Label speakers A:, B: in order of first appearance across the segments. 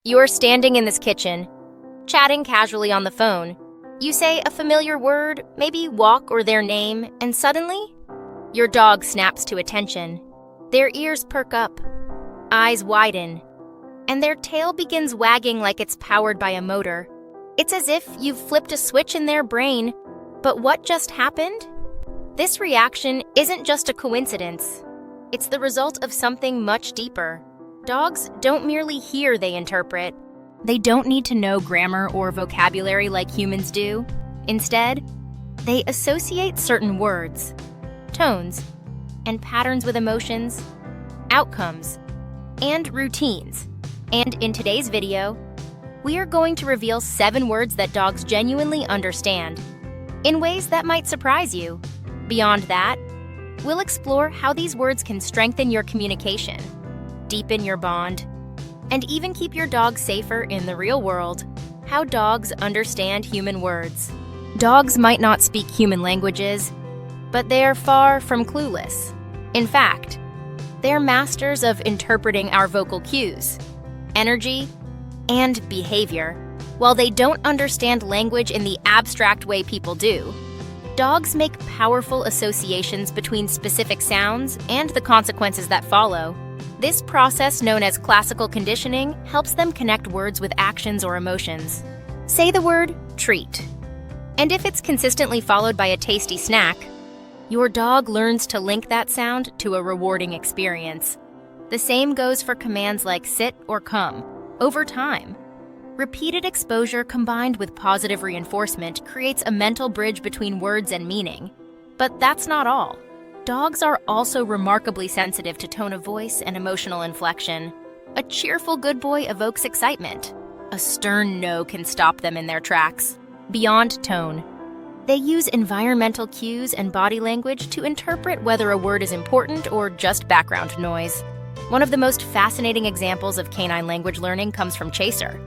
A: You're standing in this kitchen, chatting casually on the phone. You say a familiar word, maybe walk or their name, and suddenly, your dog snaps to attention. Their ears perk up, eyes widen, and their tail begins wagging like it's powered by a motor. It's as if you've flipped a switch in their brain. But what just happened? This reaction isn't just a coincidence. It's the result of something much deeper. Dogs don't merely hear, they interpret. They don't need to know grammar or vocabulary like humans do. Instead, they associate certain words, tones, and patterns with emotions, outcomes, and routines. And in today's video, we are going to reveal 7 words that dogs genuinely understand, in ways that might surprise you. Beyond that, we'll explore how these words can strengthen your communication, deepen your bond, and even keep your dog safer in the real world. How dogs understand human words. Dogs might not speak human languages, but they are far from clueless. In fact, they're masters of interpreting our vocal cues, energy, and behavior. While they don't understand language in the abstract way people do, dogs make powerful associations between specific sounds and the consequences that follow. This process, known as classical conditioning, helps them connect words with actions or emotions. Say the word treat, and if it's consistently followed by a tasty snack, your dog learns to link that sound to a rewarding experience. The same goes for commands like sit or come. Over time, repeated exposure combined with positive reinforcement creates a mental bridge between words and meaning. But that's not all. Dogs are also remarkably sensitive to tone of voice and emotional inflection. A cheerful good boy evokes excitement. A stern no can stop them in their tracks. Beyond tone, they use environmental cues and body language to interpret whether a word is important or just background noise. One of the most fascinating examples of canine language learning comes from Chaser,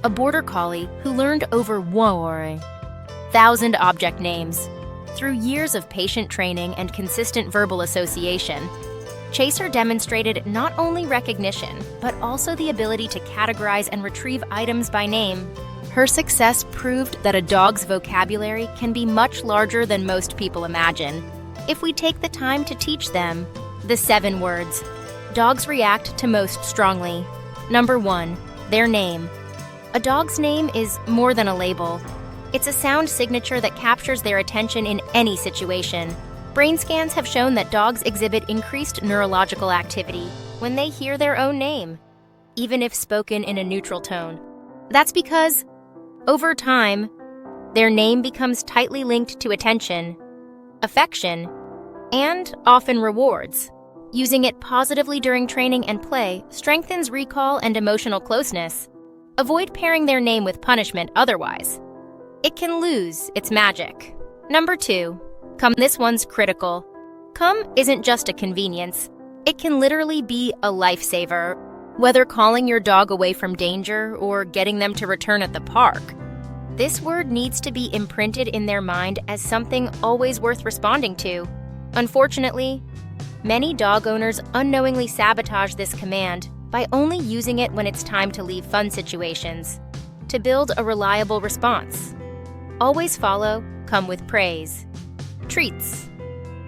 A: a border collie who learned over 1,000 object names. Through years of patient training and consistent verbal association, Chaser demonstrated not only recognition, but also the ability to categorize and retrieve items by name. Her success proved that a dog's vocabulary can be much larger than most people imagine, if we take the time to teach them the 7 words dogs react to most strongly. Number 1, their name. A dog's name is more than a label. It's a sound signature that captures their attention in any situation. Brain scans have shown that dogs exhibit increased neurological activity when they hear their own name, even if spoken in a neutral tone. That's because, over time, their name becomes tightly linked to attention, affection, and often rewards. Using it positively during training and play strengthens recall and emotional closeness. Avoid pairing their name with punishment otherwise. It can lose its magic. Number 2, come. This one's critical. Come isn't just a convenience. It can literally be a lifesaver. Whether calling your dog away from danger or getting them to return at the park, this word needs to be imprinted in their mind as something always worth responding to. Unfortunately, many dog owners unknowingly sabotage this command by only using it when it's time to leave fun situations. To build a reliable response, always follow come with praise, treats,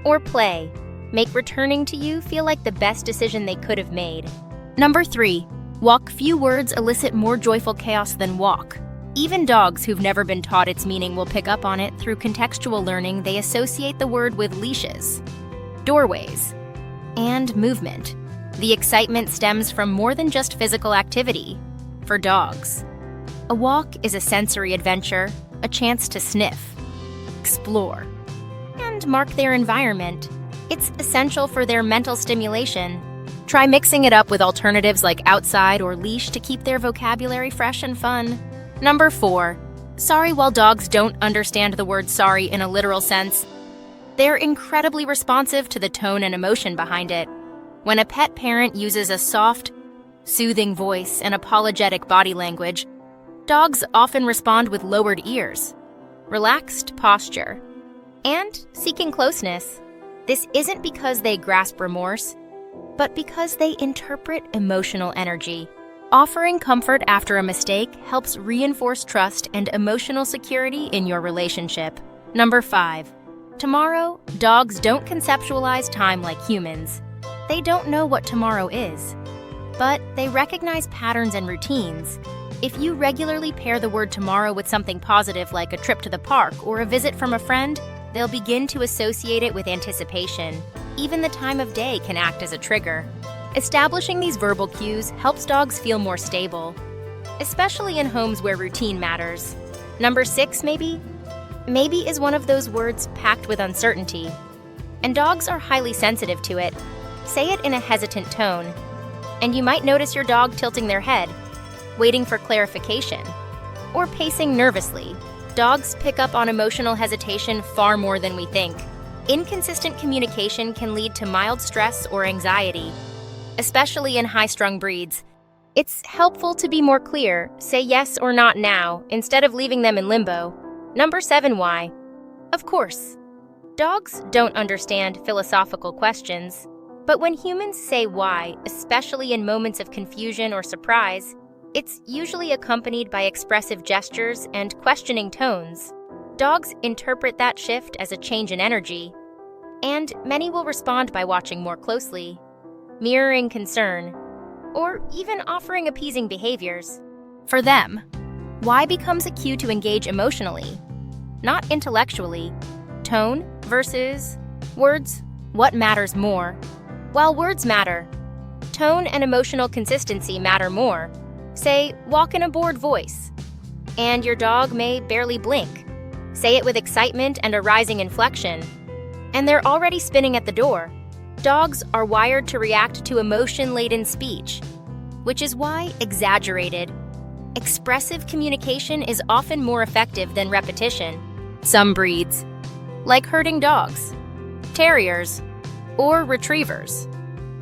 A: or play. Make returning to you feel like the best decision they could have made. Number 3, walk. Few words elicit more joyful chaos than walk. Even dogs who've never been taught its meaning will pick up on it. Through contextual learning, they associate the word with leashes, doorways, and movement. The excitement stems from more than just physical activity. For dogs, a walk is a sensory adventure, a chance to sniff, explore, and mark their environment. It's essential for their mental stimulation. Try mixing it up with alternatives like outside or leash to keep their vocabulary fresh and fun. Number 4, sorry. While dogs don't understand the word sorry in a literal sense, they're incredibly responsive to the tone and emotion behind it. When a pet parent uses a soft, soothing voice and apologetic body language, dogs often respond with lowered ears, relaxed posture, and seeking closeness. This isn't because they grasp remorse, but because they interpret emotional energy. Offering comfort after a mistake helps reinforce trust and emotional security in your relationship. Number 5. Tomorrow, dogs don't conceptualize time like humans. They don't know what tomorrow is, but they recognize patterns and routines. If you regularly pair the word tomorrow with something positive like a trip to the park or a visit from a friend, they'll begin to associate it with anticipation. Even the time of day can act as a trigger. Establishing these verbal cues helps dogs feel more stable, especially in homes where routine matters. Number 6, maybe? Maybe is one of those words packed with uncertainty, and dogs are highly sensitive to it. Say it in a hesitant tone, and you might notice your dog tilting their head, waiting for clarification, or pacing nervously. Dogs pick up on emotional hesitation far more than we think. Inconsistent communication can lead to mild stress or anxiety, especially in high-strung breeds. It's helpful to be more clear, say yes or not now, instead of leaving them in limbo. Number 7, why? Of course, dogs don't understand philosophical questions, but when humans say why, especially in moments of confusion or surprise, it's usually accompanied by expressive gestures and questioning tones. Dogs interpret that shift as a change in energy, and many will respond by watching more closely, mirroring concern, or even offering appeasing behaviors. For them, why becomes a cue to engage emotionally, not intellectually. Tone versus words, what matters more? While words matter, tone and emotional consistency matter more. Say, walk in a bored voice, and your dog may barely blink. Say it with excitement and a rising inflection, and they're already spinning at the door. Dogs are wired to react to emotion-laden speech, which is why exaggerated, expressive communication is often more effective than repetition. Some breeds, like herding dogs, terriers, or retrievers,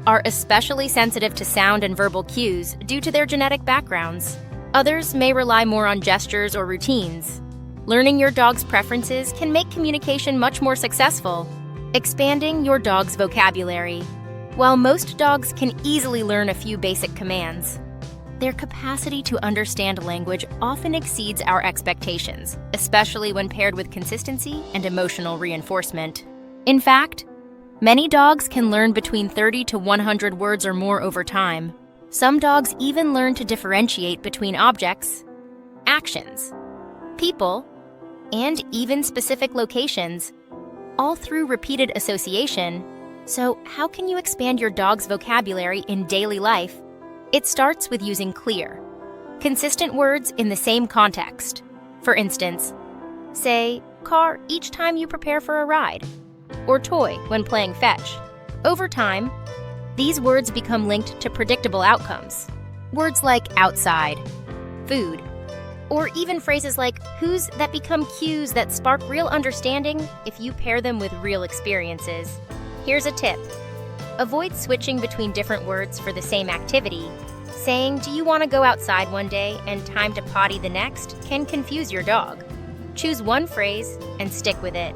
A: are especially sensitive to sound and verbal cues due to their genetic backgrounds. Others may rely more on gestures or routines. Learning your dog's preferences can make communication much more successful. Expanding your dog's vocabulary. While most dogs can easily learn a few basic commands, their capacity to understand language often exceeds our expectations, especially when paired with consistency and emotional reinforcement. In fact, many dogs can learn between 30 to 100 words or more over time. Some dogs even learn to differentiate between objects, actions, people, and even specific locations, all through repeated association. So, how can you expand your dog's vocabulary in daily life? It starts with using clear, consistent words in the same context. For instance, say, car each time you prepare for a ride, or toy when playing fetch. Over time, these words become linked to predictable outcomes. Words like outside, food, or even phrases like who's that become cues that spark real understanding if you pair them with real experiences. Here's a tip. Avoid switching between different words for the same activity. Saying, do you want to go outside one day and time to potty the next can confuse your dog. Choose one phrase and stick with it.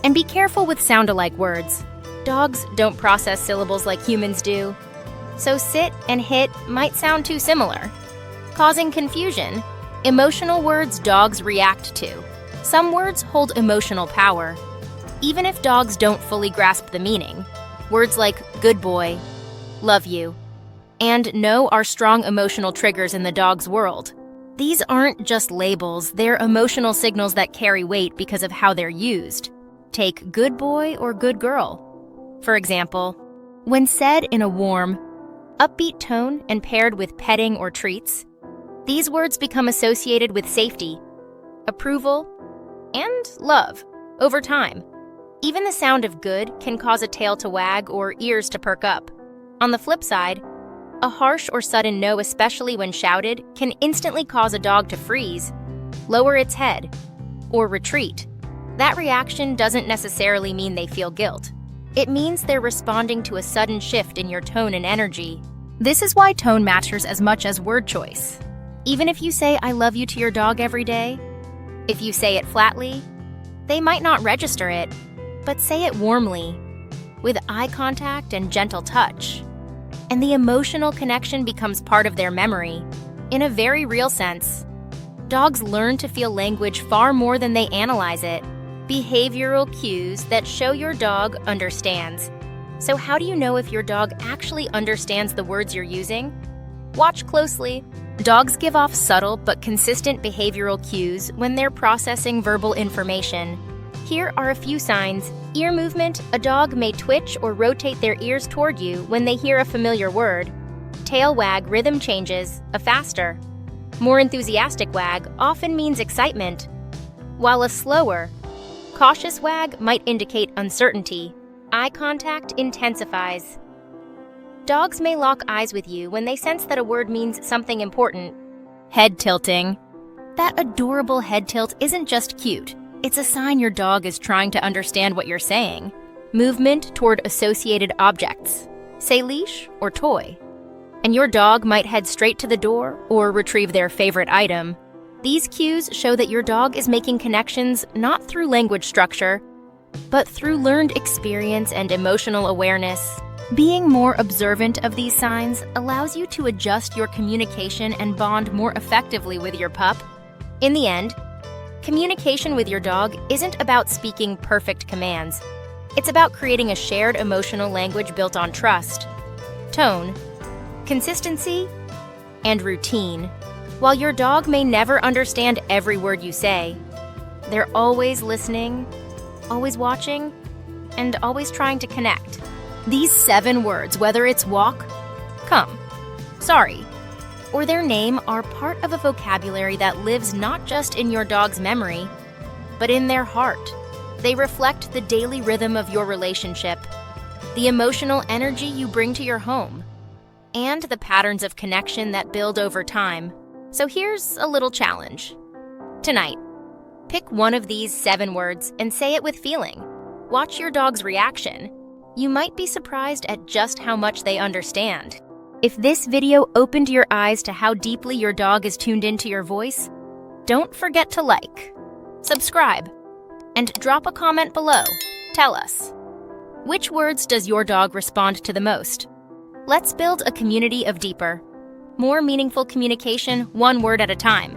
A: And be careful with sound-alike words. Dogs don't process syllables like humans do, so sit and hit might sound too similar, causing confusion. Emotional words dogs react to. Some words hold emotional power, even if dogs don't fully grasp the meaning. Words like good boy, love you, and no are strong emotional triggers in the dog's world. These aren't just labels, they're emotional signals that carry weight because of how they're used. Take good boy or good girl. For example, when said in a warm, upbeat tone and paired with petting or treats, these words become associated with safety, approval, and love over time. Even the sound of good can cause a tail to wag or ears to perk up. On the flip side, a harsh or sudden no, especially when shouted, can instantly cause a dog to freeze, lower its head, or retreat. That reaction doesn't necessarily mean they feel guilt. It means they're responding to a sudden shift in your tone and energy. This is why tone matters as much as word choice. Even if you say I love you to your dog every day, if you say it flatly, they might not register it, but say it warmly, with eye contact and gentle touch, and the emotional connection becomes part of their memory. In a very real sense, dogs learn to feel language far more than they analyze it. Behavioral cues that show your dog understands. So how do you know if your dog actually understands the words you're using? Watch closely. Dogs give off subtle but consistent behavioral cues when they're processing verbal information. Here are a few signs. Ear movement. A dog may twitch or rotate their ears toward you when they hear a familiar word. Tail wag, rhythm changes, a faster, more enthusiastic wag often means excitement, while a slower, cautious wag might indicate uncertainty. Eye contact intensifies. Dogs may lock eyes with you when they sense that a word means something important. Head tilting. That adorable head tilt isn't just cute. It's a sign your dog is trying to understand what you're saying. Movement toward associated objects, say leash or toy. And your dog might head straight to the door or retrieve their favorite item. These cues show that your dog is making connections not through language structure, but through learned experience and emotional awareness. Being more observant of these signs allows you to adjust your communication and bond more effectively with your pup. In the end, communication with your dog isn't about speaking perfect commands. It's about creating a shared emotional language built on trust, tone, consistency, and routine. While your dog may never understand every word you say, they're always listening, always watching, and always trying to connect. These 7 words, whether it's walk, come, sorry, or their name, are part of a vocabulary that lives not just in your dog's memory, but in their heart. They reflect the daily rhythm of your relationship, the emotional energy you bring to your home, and the patterns of connection that build over time. So here's a little challenge. Tonight, pick one of these 7 words and say it with feeling. Watch your dog's reaction. You might be surprised at just how much they understand. If this video opened your eyes to how deeply your dog is tuned into your voice, don't forget to like, subscribe, and drop a comment below. Tell us, which words does your dog respond to the most? Let's build a community of deeper, more meaningful communication, one word at a time.